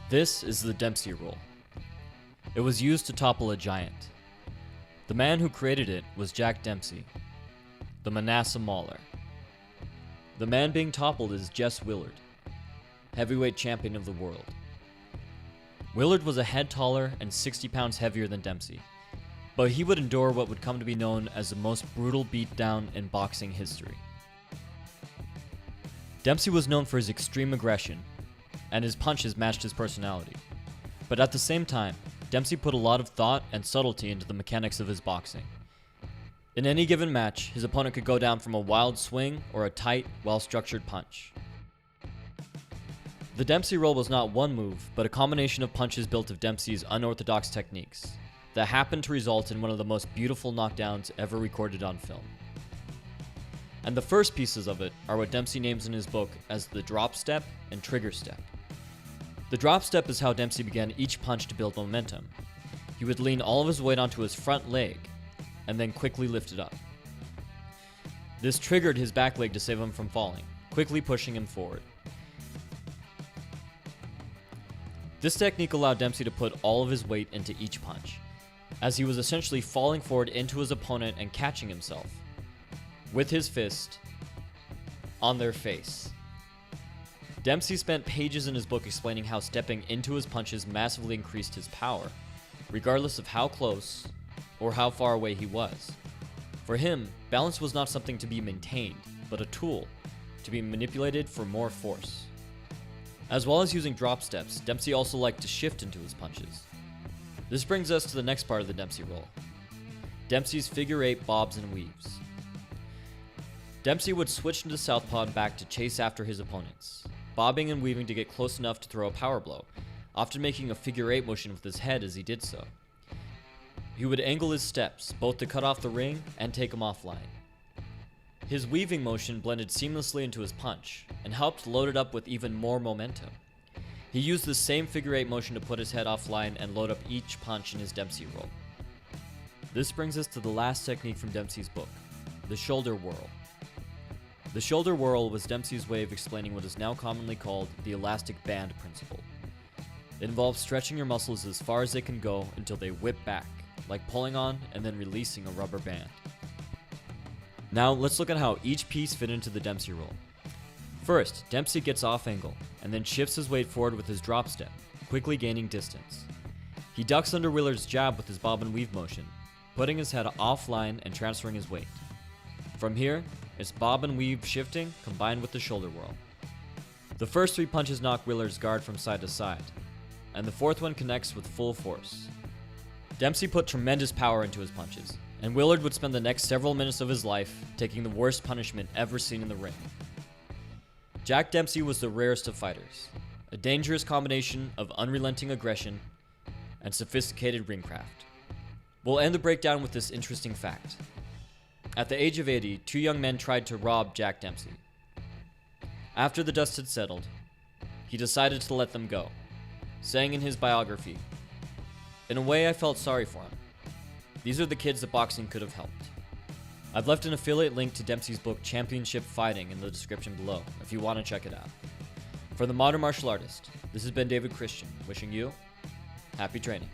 This is the Dempsey Roll. It was used to topple a giant. The man who created it was Jack Dempsey, the Manasseh Mauler. The man being toppled is Jess Willard, heavyweight champion of the world. Willard was a head taller and 60 pounds heavier than Dempsey, but he would endure what would come to be known as the most brutal beatdown in boxing history. Dempsey was known for his extreme aggression, and his punches matched his personality. But at the same time, Dempsey put a lot of thought and subtlety into the mechanics of his boxing. In any given match, his opponent could go down from a wild swing or a tight, well-structured punch. The Dempsey Roll was not one move, but a combination of punches built of Dempsey's unorthodox techniques that happened to result in one of the most beautiful knockdowns ever recorded on film. And the first pieces of it are what Dempsey names in his book as the drop step and trigger step. The drop step is how Dempsey began each punch to build momentum. He would lean all of his weight onto his front leg and then quickly lift it up. This triggered his back leg to save him from falling, quickly pushing him forward. This technique allowed Dempsey to put all of his weight into each punch, as he was essentially falling forward into his opponent and catching himself with his fist on their face. Dempsey spent pages in his book explaining how stepping into his punches massively increased his power, regardless of how close or how far away he was. For him, balance was not something to be maintained, but a tool to be manipulated for more force. As well as using drop steps, Dempsey also liked to shift into his punches. This brings us to the next part of the Dempsey Roll: Dempsey's figure 8 bobs and weaves. Dempsey would switch into southpaw and back to chase after his opponents, bobbing and weaving to get close enough to throw a power blow, often making a figure 8 motion with his head as he did so. He would angle his steps, both to cut off the ring and take him offline. His weaving motion blended seamlessly into his punch, and helped load it up with even more momentum. He used the same figure 8 motion to put his head offline and load up each punch in his Dempsey Roll. This brings us to the last technique from Dempsey's book, the shoulder whirl. The shoulder whirl was Dempsey's way of explaining what is now commonly called the elastic band principle. It involves stretching your muscles as far as they can go until they whip back, like pulling on and then releasing a rubber band. Now let's look at how each piece fit into the Dempsey Roll. First, Dempsey gets off angle and then shifts his weight forward with his drop step, quickly gaining distance. He ducks under Willard's jab with his bob and weave motion, putting his head offline and transferring his weight. From here, it's bob and weave shifting combined with the shoulder whirl. The first 3 punches knock Willard's guard from side to side, and the fourth one connects with full force. Dempsey put tremendous power into his punches, and Willard would spend the next several minutes of his life taking the worst punishment ever seen in the ring. Jack Dempsey was the rarest of fighters, a dangerous combination of unrelenting aggression and sophisticated ringcraft. We'll end the breakdown with this interesting fact. At the age of 80, 2 young men tried to rob Jack Dempsey. After the dust had settled, he decided to let them go, saying in his biography, "In a way, I felt sorry for him. These are the kids that boxing could have helped." I've left an affiliate link to Dempsey's book Championship Fighting in the description below if you want to check it out. For the Modern Martial Artist, this has been David Christian, wishing you happy training.